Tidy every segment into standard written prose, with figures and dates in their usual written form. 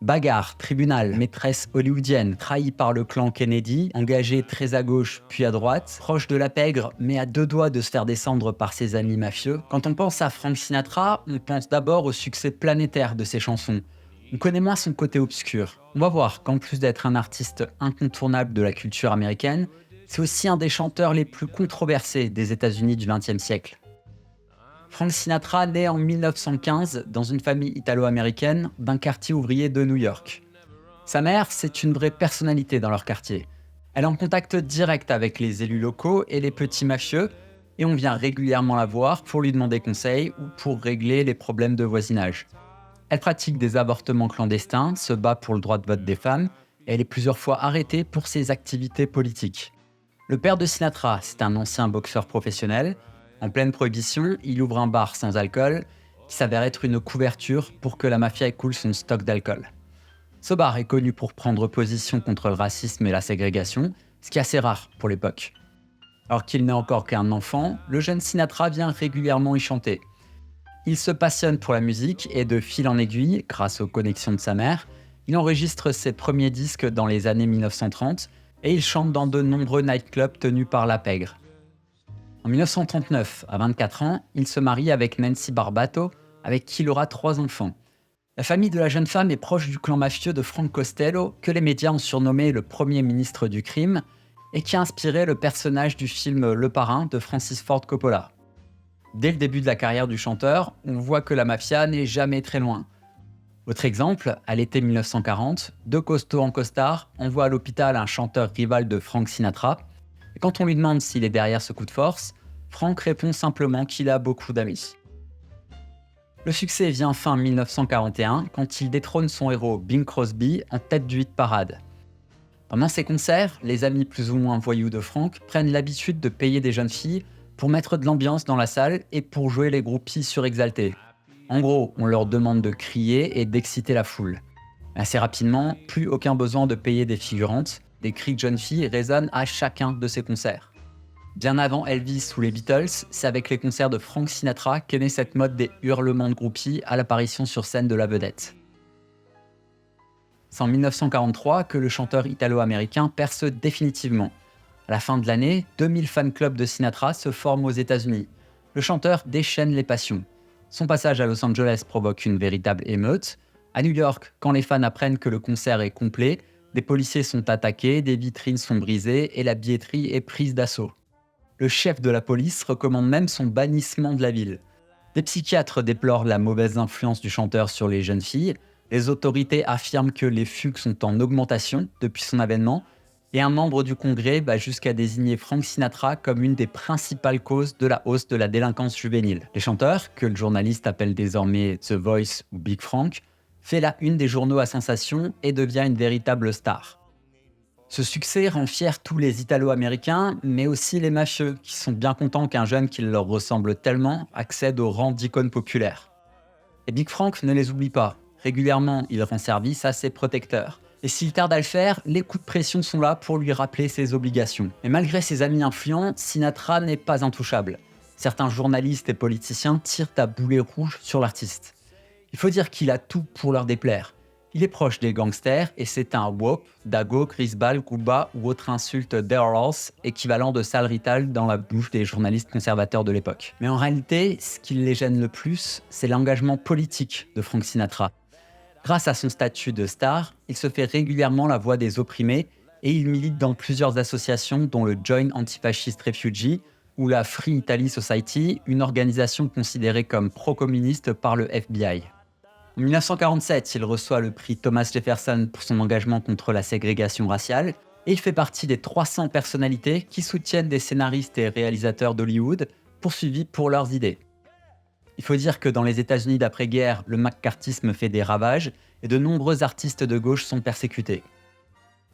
Bagarre, tribunal, maîtresse hollywoodienne, trahie par le clan Kennedy, engagée très à gauche puis à droite, proche de la pègre mais à deux doigts de se faire descendre par ses amis mafieux. Quand on pense à Frank Sinatra, on pense d'abord au succès planétaire de ses chansons. On connaît moins son côté obscur. On va voir qu'en plus d'être un artiste incontournable de la culture américaine, c'est aussi un des chanteurs les plus controversés des États-Unis du XXe siècle. Frank Sinatra naît en 1915 dans une famille italo-américaine d'un quartier ouvrier de New York. Sa mère, c'est une vraie personnalité dans leur quartier. Elle est en contact direct avec les élus locaux et les petits mafieux, et on vient régulièrement la voir pour lui demander conseil ou pour régler les problèmes de voisinage. Elle pratique des avortements clandestins, se bat pour le droit de vote des femmes, et elle est plusieurs fois arrêtée pour ses activités politiques. Le père de Sinatra, c'est un ancien boxeur professionnel. En pleine prohibition, il ouvre un bar sans alcool qui s'avère être une couverture pour que la mafia écoule son stock d'alcool. Ce bar est connu pour prendre position contre le racisme et la ségrégation, ce qui est assez rare pour l'époque. Alors qu'il n'est encore qu'un enfant, le jeune Sinatra vient régulièrement y chanter. Il se passionne pour la musique et de fil en aiguille, grâce aux connexions de sa mère, il enregistre ses premiers disques dans les années 1930 et il chante dans de nombreux nightclubs tenus par la pègre. En 1939, à 24 ans, il se marie avec Nancy Barbato, avec qui il aura 3 enfants. La famille de la jeune femme est proche du clan mafieux de Frank Costello, que les médias ont surnommé le premier ministre du crime, et qui a inspiré le personnage du film Le Parrain de Francis Ford Coppola. Dès le début de la carrière du chanteur, on voit que la mafia n'est jamais très loin. Autre exemple, à l'été 1940, deux costauds en costard envoient à l'hôpital un chanteur rival de Frank Sinatra. Et quand on lui demande s'il est derrière ce coup de force, Frank répond simplement qu'il a beaucoup d'amis. Le succès vient fin 1941 quand il détrône son héros Bing Crosby en tête du hit parade. Pendant ses concerts, les amis plus ou moins voyous de Frank prennent l'habitude de payer des jeunes filles pour mettre de l'ambiance dans la salle et pour jouer les groupies surexaltés. En gros, on leur demande de crier et d'exciter la foule. Assez rapidement, plus aucun besoin de payer des figurantes, des cris de jeunes filles résonnent à chacun de ces concerts. Bien avant Elvis ou les Beatles, c'est avec les concerts de Frank Sinatra qu'est née cette mode des hurlements de groupies à l'apparition sur scène de la vedette. C'est en 1943 que le chanteur italo-américain perce définitivement. À la fin de l'année, 2000 fan clubs de Sinatra se forment aux États-Unis. Le chanteur déchaîne les passions. Son passage à Los Angeles provoque une véritable émeute. À New York, quand les fans apprennent que le concert est complet, des policiers sont attaqués, des vitrines sont brisées et la billetterie est prise d'assaut. Le chef de la police recommande même son bannissement de la ville. Des psychiatres déplorent la mauvaise influence du chanteur sur les jeunes filles. Les autorités affirment que les fugues sont en augmentation depuis son avènement. Et un membre du Congrès va jusqu'à désigner Frank Sinatra comme une des principales causes de la hausse de la délinquance juvénile. Les chanteurs, que le journaliste appelle désormais The Voice ou Big Frank, fait la une des journaux à sensation et devient une véritable star. Ce succès rend fiers tous les Italo-américains, mais aussi les mafieux, qui sont bien contents qu'un jeune qui leur ressemble tellement accède au rang d'icône populaire. Et Big Frank ne les oublie pas. Régulièrement, il rend service à ses protecteurs. Et s'il tarde à le faire, les coups de pression sont là pour lui rappeler ses obligations. Mais malgré ses amis influents, Sinatra n'est pas intouchable. Certains journalistes et politiciens tirent à boulet rouge sur l'artiste. Il faut dire qu'il a tout pour leur déplaire. Il est proche des gangsters et c'est un whoop, dago, grisbal, gouba ou autre insulte d'Earls, équivalent de sale rital dans la bouche des journalistes conservateurs de l'époque. Mais en réalité, ce qui les gêne le plus, c'est l'engagement politique de Frank Sinatra. Grâce à son statut de star, il se fait régulièrement la voix des opprimés et il milite dans plusieurs associations dont le Joint Antifascist Refugee ou la Free Italy Society, une organisation considérée comme pro-communiste par le FBI. En 1947, il reçoit le prix Thomas Jefferson pour son engagement contre la ségrégation raciale et il fait partie des 300 personnalités qui soutiennent des scénaristes et réalisateurs d'Hollywood poursuivis pour leurs idées. Il faut dire que dans les États-Unis d'après-guerre, le maccarthisme fait des ravages et de nombreux artistes de gauche sont persécutés.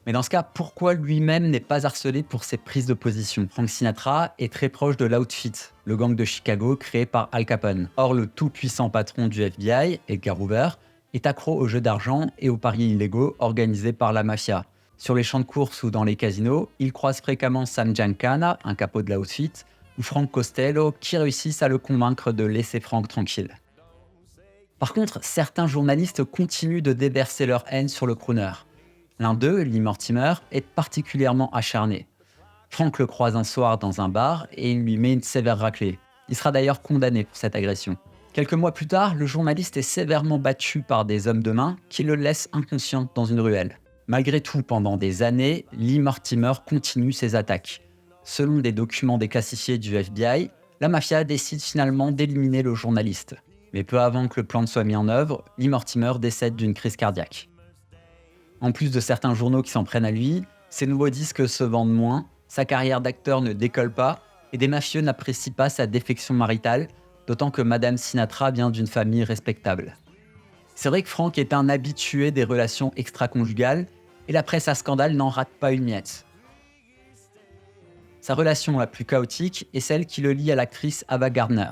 Mais dans ce cas, pourquoi lui-même n'est pas harcelé pour ses prises de position ? Frank Sinatra est très proche de l'Outfit, le gang de Chicago créé par Al Capone. Or, le tout-puissant patron du FBI, Edgar Hoover, est accro aux jeux d'argent et aux paris illégaux organisés par la mafia. Sur les champs de course ou dans les casinos, il croise fréquemment Sam Giancana, un capot de l'Outfit, ou Frank Costello, qui réussissent à le convaincre de laisser Frank tranquille. Par contre, certains journalistes continuent de déverser leur haine sur le crooner. L'un d'eux, Lee Mortimer, est particulièrement acharné. Frank le croise un soir dans un bar et il lui met une sévère raclée. Il sera d'ailleurs condamné pour cette agression. Quelques mois plus tard, le journaliste est sévèrement battu par des hommes de main qui le laissent inconscient dans une ruelle. Malgré tout, pendant des années, Lee Mortimer continue ses attaques. Selon des documents déclassifiés du FBI, la mafia décide finalement d'éliminer le journaliste. Mais peu avant que le plan ne soit mis en œuvre, Lee Mortimer décède d'une crise cardiaque. En plus de certains journaux qui s'en prennent à lui, ses nouveaux disques se vendent moins, sa carrière d'acteur ne décolle pas, et des mafieux n'apprécient pas sa défection maritale, d'autant que Madame Sinatra vient d'une famille respectable. C'est vrai que Frank est un habitué des relations extra-conjugales, et la presse à scandale n'en rate pas une miette. Sa relation la plus chaotique est celle qui le lie à l'actrice Ava Gardner.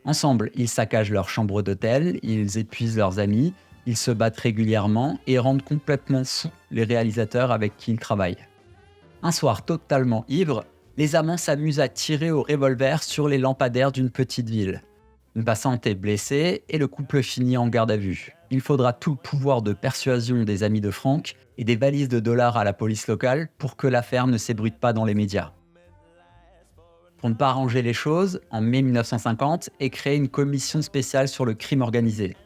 Ensemble, ils saccagent leur chambre d'hôtel, ils épuisent leurs amis, ils se battent régulièrement et rendent complètement fous les réalisateurs avec qui ils travaillent. Un soir totalement ivre, les amants s'amusent à tirer au revolver sur les lampadaires d'une petite ville. Une passante est blessée et le couple finit en garde à vue. Il faudra tout le pouvoir de persuasion des amis de Frank et des valises de dollars à la police locale pour que l'affaire ne s'ébruite pas dans les médias. Pour ne pas arranger les choses, en mai 1950 est créée une commission spéciale sur le crime organisé.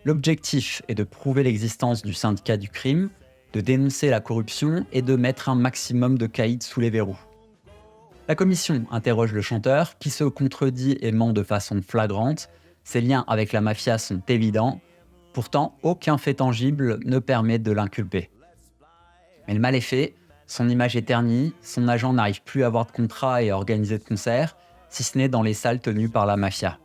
L'objectif est de prouver l'existence du syndicat du crime, de dénoncer la corruption et de mettre un maximum de caïds sous les verrous. La commission interroge le chanteur, qui se contredit et ment de façon flagrante. Ses liens avec la mafia sont évidents. Pourtant, aucun fait tangible ne permet de l'inculper. Mais le mal est fait, son image est ternie, son agent n'arrive plus à avoir de contrat et à organiser de concerts, si ce n'est dans les salles tenues par la mafia.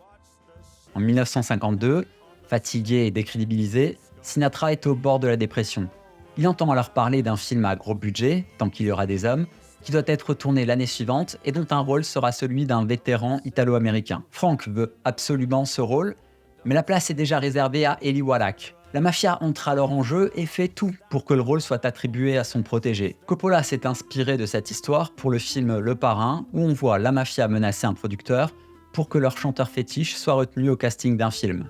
En 1952, fatigué et décrédibilisé, Sinatra est au bord de la dépression. Il entend alors parler d'un film à gros budget, Tant qu'il y aura des hommes, qui doit être tourné l'année suivante et dont un rôle sera celui d'un vétéran italo-américain. Frank veut absolument ce rôle, mais la place est déjà réservée à Eli Wallach. La mafia entre alors en jeu et fait tout pour que le rôle soit attribué à son protégé. Coppola s'est inspiré de cette histoire pour le film Le Parrain, où on voit la mafia menacer un producteur pour que leur chanteur fétiche soit retenu au casting d'un film.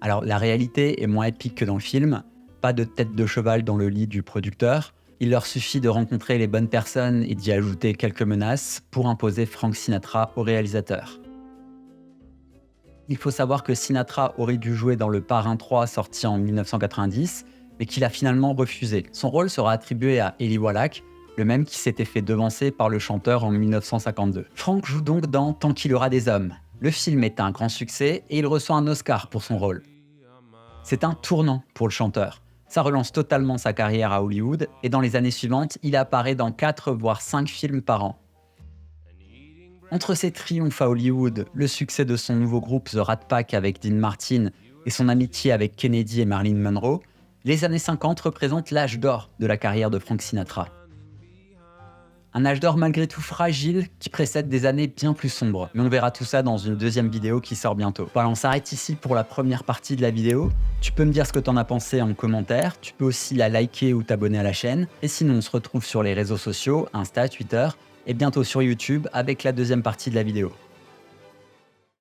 Alors la réalité est moins épique que dans le film, pas de tête de cheval dans le lit du producteur, il leur suffit de rencontrer les bonnes personnes et d'y ajouter quelques menaces pour imposer Frank Sinatra au réalisateur. Il faut savoir que Sinatra aurait dû jouer dans Le Parrain 3 sorti en 1990, mais qu'il a finalement refusé. Son rôle sera attribué à Eli Wallach, le même qui s'était fait devancer par le chanteur en 1952. Frank joue donc dans Tant qu'il y aura des hommes. Le film est un grand succès et il reçoit un Oscar pour son rôle. C'est un tournant pour le chanteur. Ça relance totalement sa carrière à Hollywood et dans les années suivantes, il apparaît dans 4 voire 5 films par an. Entre ses triomphes à Hollywood, le succès de son nouveau groupe The Rat Pack avec Dean Martin et son amitié avec Kennedy et Marilyn Monroe, les années 50 représentent l'âge d'or de la carrière de Frank Sinatra. Un âge d'or malgré tout fragile qui précède des années bien plus sombres. Mais on verra tout ça dans une deuxième vidéo qui sort bientôt. Voilà, on s'arrête ici pour la première partie de la vidéo. Tu peux me dire ce que t'en as pensé en commentaire. Tu peux aussi la liker ou t'abonner à la chaîne. Et sinon, on se retrouve sur les réseaux sociaux, Insta, Twitter, et bientôt sur YouTube avec la deuxième partie de la vidéo.